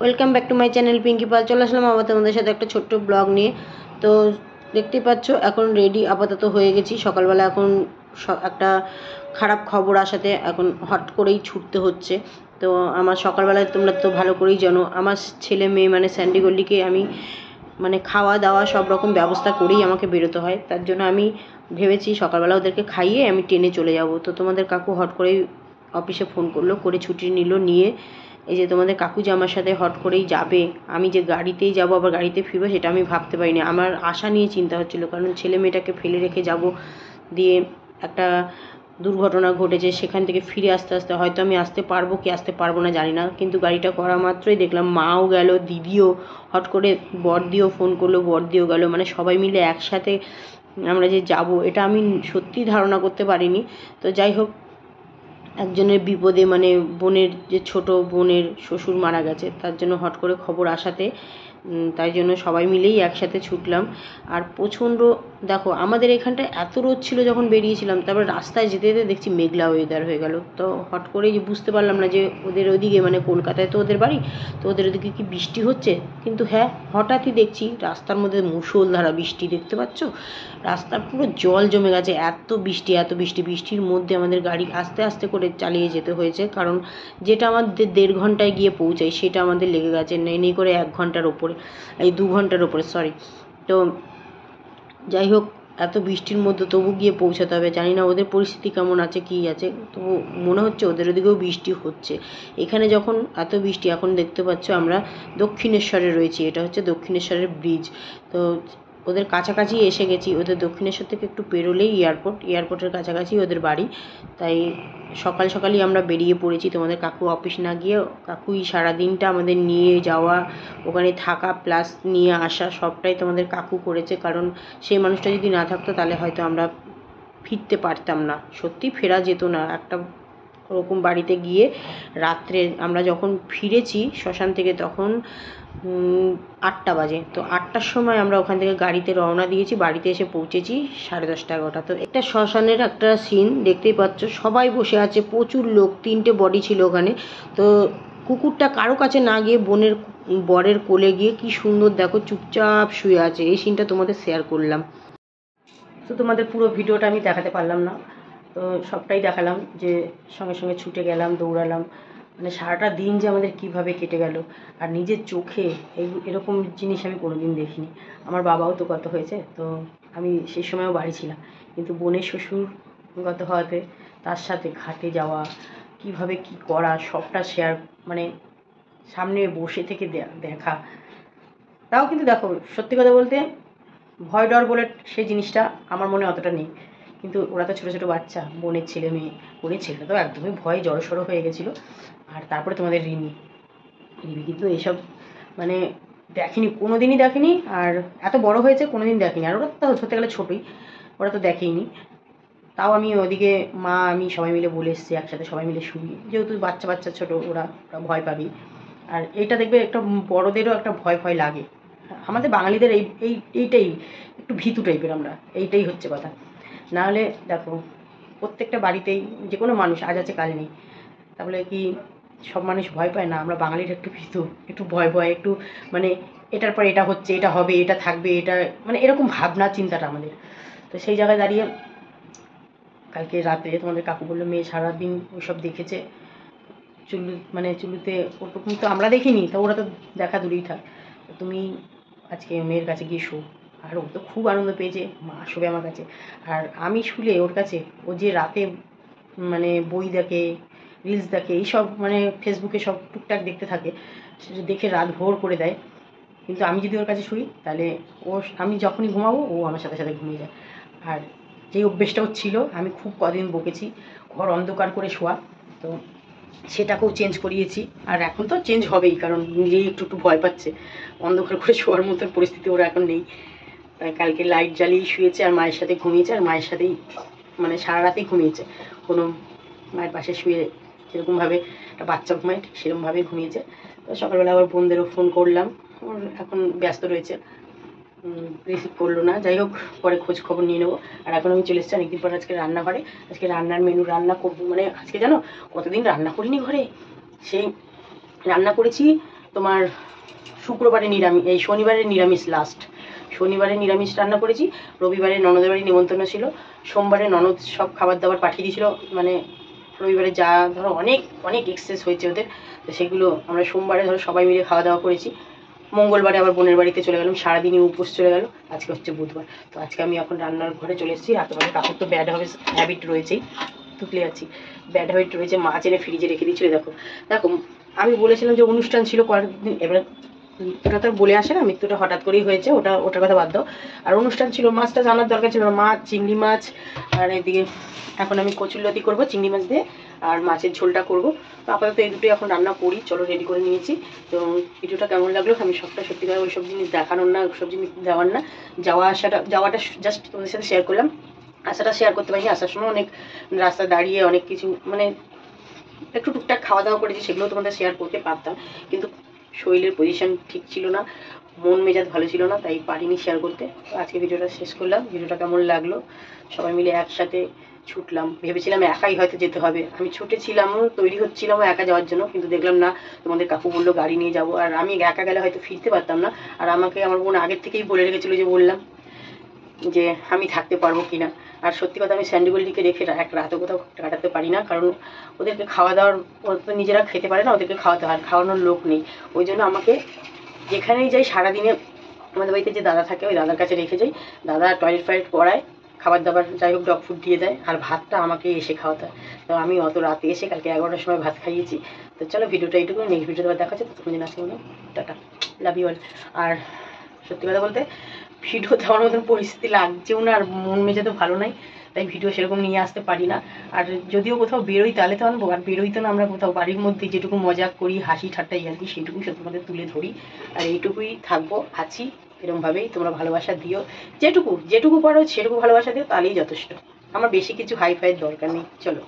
Welcome back to my channel Pinky Pal. চলে আসলাম আবার তোমাদের সাথে একটা ছোট্ট ব্লগ নিয়ে। তো দেখতেই পাচ্ছ এখন রেডি আপাতত হয়ে গেছি। সকালবেলা এখন একটা খারাপ খবর আসাতে এখন হট করেই ছুটতে হচ্ছে। তো আমার সকালবেলায় তোমরা তো ভালো করেই জানো, আমার ছেলে মেয়ে মানে স্যান্ডি গল্লিকে আমি মানে খাওয়া দাওয়া সব রকম ব্যবস্থা করেই আমাকে বেরোতে হয়। তার জন্য আমি ভেবেছি সকালবেলা ওদেরকে খাইয়ে আমি ট্রেনে চলে যাব। তো তোমাদের কাকু হট করেই অফিসে ফোন করলো, করে ছুটি নিল, নিয়ে এই যে তোমাদের কাকু যে আমার সাথে হট করেই যাবে, আমি যে গাড়িতেই যাব আবার গাড়িতে ফিরবো সেটা আমি ভাবতে পারিনি। আমার আশা নিয়ে চিন্তা হচ্ছিল, কারণ ছেলে মেয়েটাকে ফেলে রেখে যাব, দিয়ে একটা দুর্ঘটনা ঘটেছে, সেখান থেকে ফিরে আসতে আসতে হয়তো আমি আসতে পারবো কি আসতে পারবো না জানি না। কিন্তু গাড়িটা করা মাত্রই দেখলাম মাও গেল, দিদিও হট করে, বড়দিও ফোন করলো, বড়দিও গেল, মানে সবাই মিলে একসাথে আমরা যে যাব এটা আমি সত্যি ধারণা করতে পারিনি। তো যাই হোক, একজনের বিপদে মানে বোনের যে ছোট বোনের শ্বশুর মারা গেছে, তার জন্য হট করে খবর আসাতে তাই জন্য সবাই মিলেই একসাথে ছুটলাম। আর প্রচণ্ড দেখো আমাদের এখানটায় এত রোদ ছিল যখন বেরিয়েছিলাম, তারপর রাস্তায় যেতে যেতে দেখছি মেঘলা ওয়েদার হয়ে গেল। তো হট করে যে বুঝতে পারলাম না যে ওদের ওদিকে মানে কলকাতায় তো ওদের বাড়ি, তো ওদের ওদিকে কি বৃষ্টি হচ্ছে। কিন্তু হ্যাঁ, হঠাৎই দেখছি রাস্তার মধ্যে মুষলধারা বৃষ্টি, দেখতে পাচ্ছ রাস্তার পুরো জল জমে গেছে। এত বৃষ্টি এত বৃষ্টি, বৃষ্টির মধ্যে আমাদের গাড়ি আস্তে আস্তে করে চালিয়ে যেতে হয়েছে, কারণ যেটা আমাদের 1.5 ঘন্টায় গিয়ে পৌঁছায় সেটা আমাদের লেগে গেছে নেই করে 1 ঘন্টার ওপরে, এই 2 ঘন্টার ওপরে সরি। তো যাই হোক, এত বৃষ্টির মধ্যে তবু গিয়ে পৌঁছাতে হবে। জানি না ওদের পরিস্থিতি কেমন আছে কী আছে, তবু মনে হচ্ছে ওদের ওদিকেও বৃষ্টি হচ্ছে। এখানে যখন এত বৃষ্টি, এখন দেখতে পাচ্ছ আমরা দক্ষিণেশ্বরে রয়েছি, এটা হচ্ছে দক্ষিণেশ্বরের ব্রিজ। তো ওদের কাছাকাছি এসে গেছি, ওদের দক্ষিণেশ্বর থেকে একটু পেরোলেই এয়ারপোর্টের কাছাকাছি ওদের বাড়ি। তাই সকাল সকালই আমরা বেরিয়ে পড়েছি। তোমাদের কাকু অফিস না গিয়ে কাকুই সারাদিনটা আমাদের নিয়ে যাওয়া, ওখানে থাকা প্লাস নিয়ে আসা সবটাই তোমাদের কাকু করেছে, কারণ সেই মানুষটা যদি না থাকতো তাহলে হয়তো আমরা ফিরতে পারতাম না, সত্যি ফেরা যেত না। একটা ওরকম বাড়িতে গিয়ে রাত্রে আমরা যখন ফিরেছি শ্মশান থেকে তখন 8টা বাজে। তো 8টার সময় আমরা ওখান থেকে গাড়িতে রওনা দিয়েছি, বাড়িতে এসে পৌঁছেছি 10:30 11টা। তো একটা শ্মশানের একটা সিন দেখতেই পাচ্ছ, সবাই বসে আছে, প্রচুর লোক, 3টে বডি ছিল ওখানে। তো কুকুরটা কারো কাছে না গিয়ে বরের কোলে গিয়ে কি সুন্দর দেখো চুপচাপ শুয়ে আছে। এই সিনটা তোমাদের শেয়ার করলাম। তো তোমাদের পুরো ভিডিওটা আমি দেখাতে পারলাম না, তো সবটাই দেখালাম যে সঙ্গে সঙ্গে ছুটে গেলাম, দৌড়ালাম, মানে সারাটা দিন যে আমাদের কিভাবে কেটে গেল। আর নিজের চোখে এরকম জিনিস আমি কোনোদিন দেখিনি। আমার বাবাও তো গত হয়েছে, তো আমি সেই সময়ও বাড়ি ছিলাম, কিন্তু বোনের শ্বশুর গত হওয়াতে তার সাথে ঘাটে যাওয়া, কিভাবে কি করা সবটা শেয়ার, মানে সামনে বসে থেকে দেখা। তাও কিন্তু দেখো সত্যি কথা বলতে ভয় ডর বলে সেই জিনিসটা আমার মনে অতটা নেই, কিন্তু ওরা তো ছোটো ছোটো বাচ্চা, বোনের ছেলে মেয়ে, বোনের ছেলেটা তো একদমই ভয়ে জড়সড়ো হয়ে গেছিলো। আর তারপরে তোমাদের রিমি কিন্তু এসব মানে দেখেনি, কোনো দিনই দেখেনি, আর এত বড় হয়েছে কোনো দিন দেখেনি। আর ওরা তো ধরতে গেলে ছোটোই, ওরা তো দেখেইনি। তাও আমি ওদিকে মা আমি সবাই মিলে বলে এসেছি একসাথে সবাই মিলে শুই, যেহেতু বাচ্চা বাচ্চা ছোটো, ওরা ভয় পাবি। আর এইটা দেখবে একটা বড়দেরও একটা ভয় ভয় লাগে। আমাদের বাঙালিদের এইটাই একটু ভীতু টাইপের আমরা, এইটাই হচ্ছে কথা। নাহলে দেখো প্রত্যেকটা বাড়িতেই যে কোনো মানুষ আজ আছে কাল নেই, তাহলে কি সব মানুষ ভয় পায় না? আমরা বাঙালির একটু ভীতু, একটু ভয় ভয়, একটু মানে এটার পর এটা হচ্ছে, এটা হবে, এটা থাকবে, এটা মানে এরকম ভাবনা চিন্তাটা আমাদের। তো সেই জায়গায় দাঁড়িয়ে কালকে রাতে তোমাদের কাকু বললো মেয়ে সারাদিন ওইসব দেখেছে, চুলুতে ওরকম তো আমরা দেখিনি, তো ওরা তো দেখা দূরেই থাক, তুমি আজকে মেয়ের কাছে গিয়ে শো। আর ও তো খুব আনন্দ পেয়েছে, মা শোবে আমার কাছে। আর আমি শুলে ওর কাছে, ও যে রাতে মানে বই দেখে, রিলস দেখে, এইসব মানে ফেসবুকে সব টুকটাক দেখতে থাকে, সেটা দেখে রাত ভোর করে দেয়। কিন্তু আমি যদি ওর কাছে শুই তাহলে আমি যখনই ঘুমাবো ও আমার সাথে সাথে ঘুমিয়ে যায়। আর যেই অভ্যেসটাও ছিল, আমি খুব কদিন বকেছি ঘর অন্ধকার করে শোয়া, তো সেটাকেও চেঞ্জ করিয়েছি। আর এখন তো চেঞ্জ হবেই, কারণ নিজেই একটু একটু ভয় পাচ্ছে, অন্ধকার করে শোয়ার মতন পরিস্থিতি ওরা এখন নেই। তাই কালকে লাইট জ্বালিয়েই শুয়েছে, আর মায়ের সাথে ঘুমিয়েছে, আর মায়ের সাথেই মানে সারা রাতেই ঘুমিয়েছে। কোনো মায়ের পাশে শুয়ে যেরকমভাবে একটা বাচ্চা ঘুমায় ঠিক সেরকমভাবেই ঘুমিয়েছে। তো সকালবেলা আবার বোনদেরও ফোন করলাম, ওর এখন ব্যস্ত রয়েছে, রিসিভ করলো না। যাই হোক, পরে খোঁজ খবর নিয়ে নেবো। আর এখন আমি চলে এসেছি অনেকদিন পর আজকে রান্নাঘরে। আজকে রান্নার মেনু রান্না করবো, মানে আজকে জানো কতদিন রান্না করিনি ঘরে, সেই রান্না করেছি তোমার শুক্রবারে নিরামিষ, এই শনিবারে নিরামিষ লাস্ট, শনিবারে নিরামিষ রান্না করেছি, রবিবারে ননদের বাড়ি নিমন্ত্রণ ছিল, সোমবারে ননদ সব খাবার দাবার পাঠিয়ে দিয়েছিল, মানে রবিবারে যা ধরো অনেক অনেক এক্সেস হয়েছে ওদের, তো সেগুলো আমরা সোমবারে ধরো সবাই মিলে খাওয়া দাওয়া করেছি, মঙ্গলবারে আবার বোনের বাড়িতে চলে গেলাম, সারাদিনই উপোস চলে গেল, আজকে হচ্ছে বুধবার। তো আজকে আমি এখন রান্নার ঘরে চলে এসেছি, আর তোমাদের কাকুর তো ব্যাড হ্যাবিট রয়েছেই, তুকলে আছি, ব্যাড হ্যাবিট রয়েছে, মাছ এনে ফ্রিজে রেখে দিয়েছিল। দেখো দেখো আমি বলেছিলাম যে অনুষ্ঠান ছিল কয়েকদিন, এবার মৃত্যুটা তো বলে আসে না, মৃত্যুটা হঠাৎ করেই হয়েছে, ওটার কথা বাদ দাও। আর অনুষ্ঠান ছিল, মাছটা জানার দরকার ছিল না, মাছ চিংড়ি মাছ, আর এদিকে এখন আমি কচুরলতি করবো চিংড়ি মাছ দিয়ে, আর মাছের ঝোলটা করবো। তো আপাতত এই দুটোই এখন রান্না করি, চলো রেডি করে নিয়েছি। তো ভিডিওটা কেমন লাগলো, আমি সবটা সত্যি করে ওইসব জিনিস দেখানোর না, ওইসব জিনিস দেওয়ার না, যাওয়াটা জাস্ট তোমাদের সাথে শেয়ার করলাম, আসাটা শেয়ার করতে পারিনি, আসার সময় অনেক রাস্তা দাঁড়িয়ে অনেক কিছু মানে একটু টুকটাক খাওয়া দাওয়া করেছি, সেগুলো তোমাদের শেয়ার করতে পারতাম, কিন্তু শরীরের পজিশন ঠিক ছিল না, মন মেজাজ ভালো ছিল না, তাই পারিনি শেয়ার করতে। তো আজকে ভিডিওটা শেষ করলাম, ভিডিওটা কেমন লাগলো, সবাই মিলে একসাথে ছুটলাম, ভেবেছিলাম একাই হয়তো যেতে হবে, আমি ছুটেছিলাম, তৈরি হচ্ছিলাম একা যাওয়ার জন্য, কিন্তু দেখলাম না, তোমাদের কাকু বললো গাড়ি নিয়ে যাবো, আর আমি একা গেলে হয়তো ফিরতে পারতাম না, আর আমাকে আমার বোন আগের থেকেই বলে রেখেছিল, যে বললাম যে আমি থাকতে পারবো কিনা। আর সত্যি কথা, আমি স্যান্ডিগোল্ডিকে রেখে এক রাতও কোথাও কাটাতে পারি না, কারণ ওদেরকে খাওয়া দাওয়ার, ওরা তো নিজেরা খেতে পারে না, ওদেরকে খাওয়াতে হয়, খাওয়ানোর লোক নেই, ওই জন্য আমাকে যেখানেই যাই সারাদিনে আমাদের বাড়িতে যে দাদা থাকে ওই দাদার কাছে রেখে যাই, দাদা টয়লেট করায়, খাবার দাবার যাই হোক ডগ ফুড দিয়ে দেয়, আর ভাতটা আমাকে এসে খাওয়াতে হয়। তো আমি অত রাতে এসে কালকে 11টার সময় ভাত খাইয়েছি। তো চলো ভিডিওটা এইটুকু, নেক্সট ভিডিওতে আবার দেখা হচ্ছে, তখন দিন আসি মনে, টাটা, লাভ ইউ অল। আর সত্যি কথা বলতে ভিডিও দেওয়ার মতন পরিস্থিতি লাগছেও না, আর মন মেজে তো ভালো নাই, তাই ভিডিও সেরকম নিয়ে আসতে পারি না। আর যদিও কোথাও বেরোই তাহলে তো আনবো, আর বেরোই তো না, আমরা কোথাও বাড়ির মধ্যে যেটুকু মজা করি, হাসি ঠাট্টাই আর কি, সেইটুকুই সত্যি তোমাদের তুলে ধরি, আর এইটুকুই থাকবো, আছি এরকমভাবেই, তোমরা ভালোবাসা দিও, যেটুকু পারো সেটুকু ভালোবাসা দিও, তাহলেই যথেষ্ট, আমার বেশি কিছু হাই ফাইয়ের দরকার নেই। চলো।